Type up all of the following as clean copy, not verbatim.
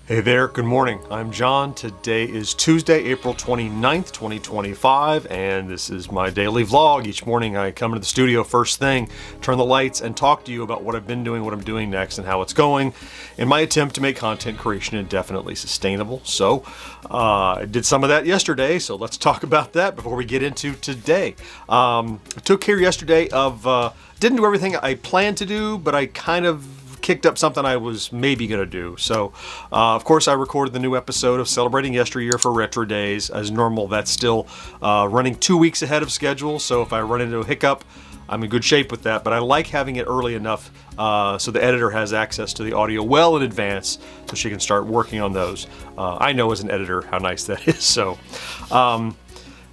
Hey there, good morning. I'm John. Today is Tuesday, April 29th, 2025, and this is my daily vlog. Each morning I come into the studio first thing, turn the lights, and talk to you about what I've been doing, what I'm doing next, and how it's going in my attempt to make content creation indefinitely sustainable. So I did some of that yesterday, so let's talk about that before we get into today. I took care yesterday of, didn't do everything I planned to do, but I kind of kicked up something I was maybe going to do. So, of course, I recorded the new episode of Celebrating Yesteryear for Retro Days. As normal, that's still running 2 weeks ahead of schedule. So if I run into a hiccup, I'm in good shape with that. But I like having it early enough so the editor has access to the audio well in advance so she can start working on those. I know as an editor how nice that is. So,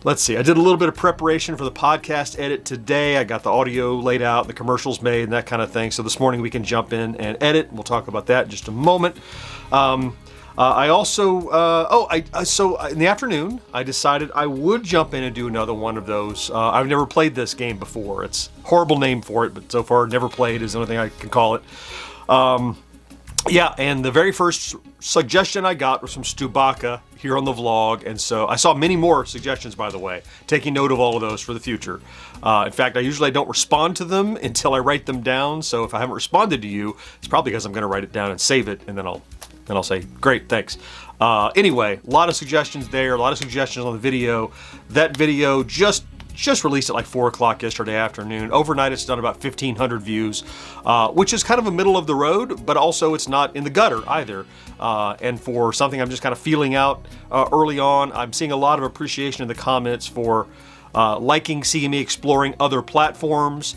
let's see. I did a little bit of preparation for the podcast edit today. I got the audio laid out, the commercials made, and that kind of thing. So this morning we can jump in and edit. We'll talk about that in just a moment. I also, so in the afternoon, I decided I would jump in and do another one of those. I've never played this game before. It's a horrible name for it, but so far never played is the only thing I can call it. Yeah, and the very first suggestion I got was from Stubaka here on the vlog, and so I saw many more suggestions, by the way, taking note of all of those for the future. In fact, I usually don't respond to them until I write them down, so if I haven't responded to you, it's probably because I'm going to write it down and save it, and then I'll say, great, thanks. Anyway, a lot of suggestions there, a lot of suggestions on the video. That video just released at like 4 o'clock yesterday afternoon. Overnight, it's done about 1,500 views, which is kind of a middle of the road, but also it's not in the gutter either. And for something I'm just kind of feeling out early on, I'm seeing a lot of appreciation in the comments for liking seeing me exploring other platforms.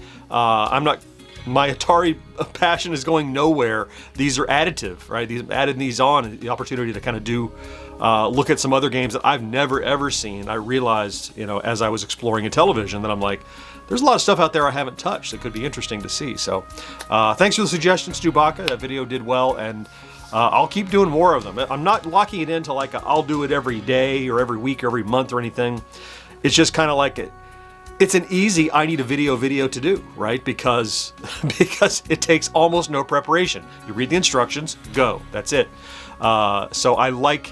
My Atari passion is going nowhere. These are additive, right? I'm adding these on, and the opportunity to kind of do look at some other games that I've never ever seen. I realized, as I was exploring in television, that I'm like, there's a lot of stuff out there I haven't touched that could be interesting to see. So, thanks for the suggestions, Stubaka. That video did well, and I'll keep doing more of them. I'm not locking it into like I'll do it every day or every week or every month or anything. It's just kind of like it's an easy I need a video to do, right? Because it takes almost no preparation. You read the instructions, go. That's it. So I like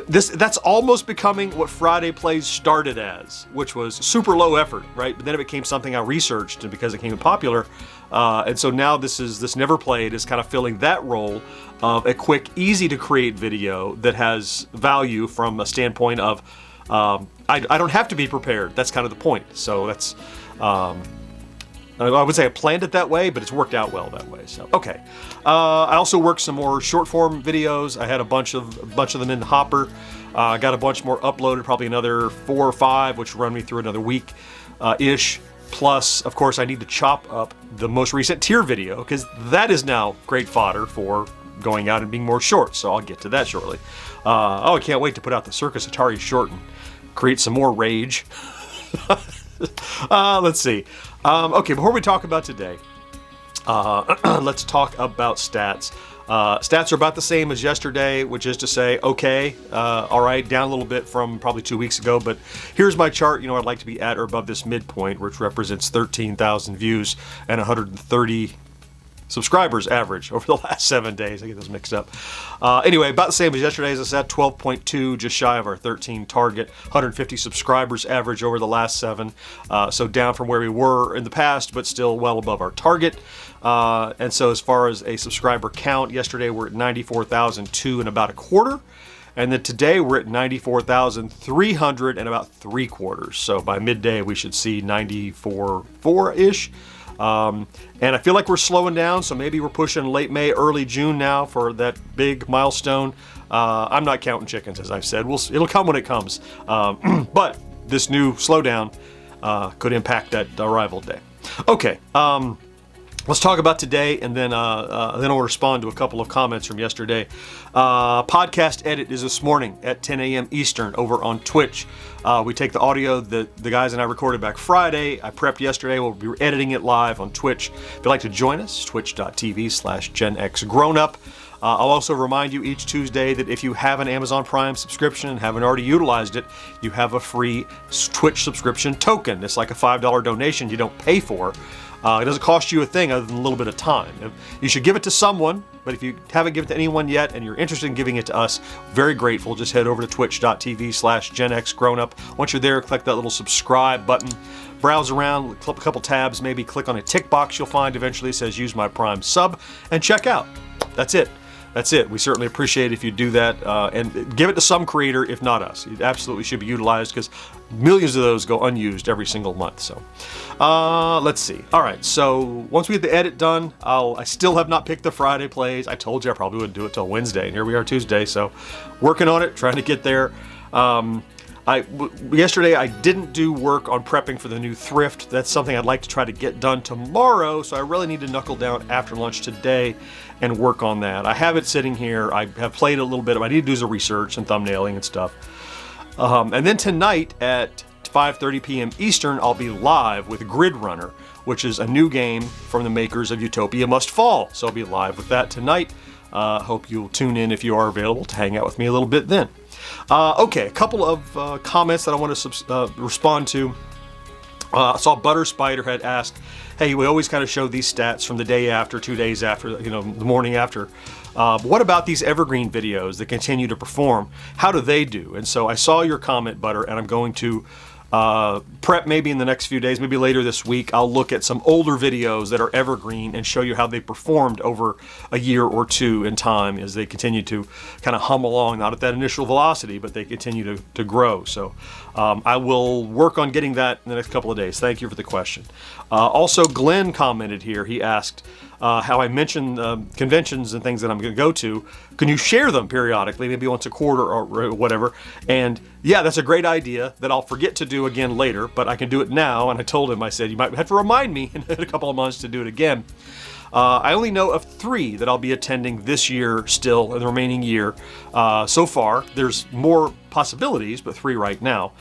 this. That's almost becoming what Friday Plays started as, which was super low effort, right? But then it became something I researched, and because it became popular, and so now this Never Played is kind of filling that role of a quick, easy to create video that has value from a standpoint of I don't have to be prepared. That's kind of the point. So that's, I would say I planned it that way, but it's worked out well that way. So, okay. I also worked some more short form videos. I had a bunch of them in the hopper. I got a bunch more uploaded, probably another 4 or 5, which run me through another week, ish. Plus, of course, I need to chop up the most recent tier video because that is now great fodder for going out and being more short. So I'll get to that shortly. I can't wait to put out the Circus Atari short and create some more rage. Let's see. Okay, before we talk about today, let's talk about stats. Stats are about the same as yesterday, which is to say, okay, all right, down a little bit from probably 2 weeks ago, but here's my chart. I'd like to be at or above this midpoint, which represents 13,000 views and 130 subscribers average over the last 7 days. I get those mixed up. Anyway, about the same as yesterday, as I said, 12.2, just shy of our 13 target, 150 subscribers average over the last 7. So down from where we were in the past, but still well above our target. And so as far as a subscriber count, yesterday we're at 94,002 and about a quarter. And then today we're at 94,300 and about 3/4. So by midday we should see 94.4-ish. And I feel like we're slowing down, so maybe we're pushing late May, early June now for that big milestone. I'm not counting chickens, as I've said. It'll come when it comes. But this new slowdown could impact that arrival day. Okay, let's talk about today, and then I'll respond to a couple of comments from yesterday. Podcast edit is this morning at 10 a.m. Eastern over on Twitch. We take the audio that the guys and I recorded back Friday. I prepped yesterday. We'll be editing it live on Twitch. If you'd like to join us, twitch.tv/GenXGrownUp. I'll also remind you each Tuesday that if you have an Amazon Prime subscription and haven't already utilized it, you have a free Twitch subscription token. It's like a $5 donation you don't pay for. It doesn't cost you a thing other than a little bit of time. You should give it to someone, but if you haven't given it to anyone yet and you're interested in giving it to us, very grateful. Just head over to twitch.tv/GenXGrownUp. Once you're there, click that little subscribe button. Browse around, click a couple tabs, maybe click on a tick box you'll find eventually says use my Prime sub, and check out. That's it. That's it. We certainly appreciate it if you do that, and give it to some creator, if not us. It absolutely should be utilized because millions of those go unused every single month. So let's see. All right, so once we get the edit done, I still have not picked the Friday plays. I told you I probably wouldn't do it till Wednesday, and here we are Tuesday, so working on it, trying to get there. Yesterday I didn't do work on prepping for the new thrift. That's something I'd like to try to get done tomorrow, so I really need to knuckle down after lunch today and work on that. I have it sitting here. I have played a little bit. I need to do some research and thumbnailing and stuff. And then tonight at 5:30 p.m. Eastern, I'll be live with Grid Runner, which is a new game from the makers of Utopia Must Fall. So I'll be live with that tonight. Hope you'll tune in if you are available to hang out with me a little bit then. Okay, a couple of comments that I want to respond to. I saw Butter Spider had asked, hey, we always kind of show these stats from the day after, 2 days after, the morning after. What about these evergreen videos that continue to perform? How do they do? And so I saw your comment, Butter, and I'm going to prep maybe in the next few days, maybe later this week. I'll look at some older videos that are evergreen and show you how they performed over a year or two in time as they continue to kind of hum along, not at that initial velocity, but they continue to grow. So I will work on getting that in the next couple of days. Thank you for the question. Also, Glenn commented here. He asked how I mentioned conventions and things that I'm going to go to. Can you share them periodically, maybe once a quarter or whatever? And yeah, that's a great idea that I'll forget to do again later, but I can do it now. And I told him, I said, you might have to remind me in a couple of months to do it again. I only know of 3 that I'll be attending this year still, in the remaining year. So far, there's more possibilities, but 3 right now.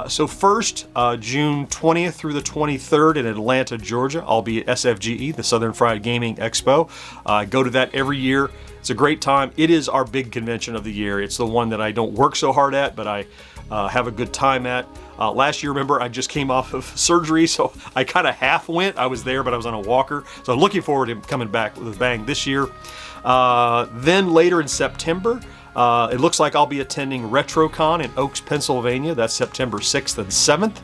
So first, June 20th through the 23rd in Atlanta, Georgia, I'll be at SFGE, the Southern Fried Gaming Expo. I go to that every year. It's a great time. It is our big convention of the year. It's the one that I don't work so hard at, but I have a good time at. Last year, remember, I just came off of surgery, so I kind of half went. I was there, but I was on a walker. So I'm looking forward to coming back with a bang this year. Then later in September, it looks like I'll be attending RetroCon in Oaks, Pennsylvania. That's September 6th and 7th.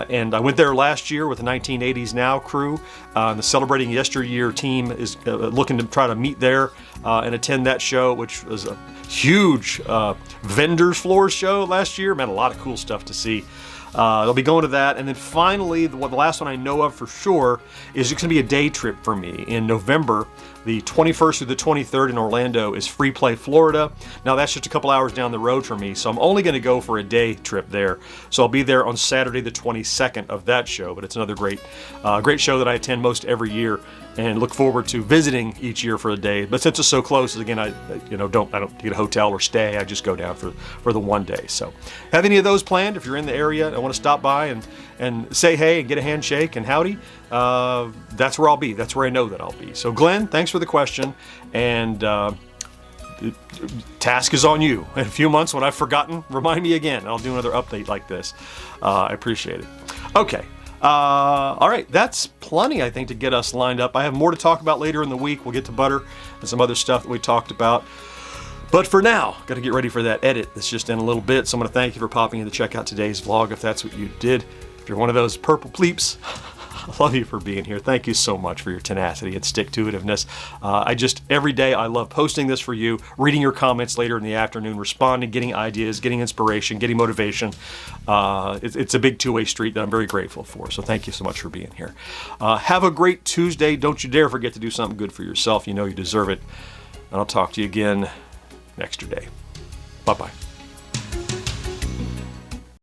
And I went there last year with the 1980s Now crew. The Celebrating Yesteryear team is looking to try to meet there and attend that show, which was a huge vendors floor show last year. Man, a lot of cool stuff to see. I'll be going to that. And then finally, the last one I know of for sure is it's going to be a day trip for me in November. The 21st through the 23rd in Orlando is Free Play, Florida. Now that's just a couple hours down the road for me, so I'm only going to go for a day trip there. So I'll be there on Saturday the 22nd of that show, but it's another great show that I attend most every year and look forward to visiting each year for a day. But since it's so close, again, I don't get a hotel or stay. I just go down for the one day. So have any of those planned? If you're in the area and want to stop by and say hey and get a handshake and howdy, that's where I'll be. That's where I know that I'll be. So Glenn, thanks for the question, and task is on you. In a few months when I've forgotten, remind me again. I'll do another update like this. I appreciate it. Okay. All right, that's plenty, I think, to get us lined up. I have more to talk about later in the week. We'll get to Butter and some other stuff that we talked about. But for now, got to get ready for that edit that's just in a little bit. So I'm going to thank you for popping in to check out today's vlog, if that's what you did. If you're one of those purple pleeps, I love you for being here. Thank you so much for your tenacity and stick-to-itiveness. Every day I love posting this for you, reading your comments later in the afternoon, responding, getting ideas, getting inspiration, getting motivation. It's a big two-way street that I'm very grateful for. So thank you so much for being here. Have a great Tuesday. Don't you dare forget to do something good for yourself. You know you deserve it. And I'll talk to you again next day. Bye-bye.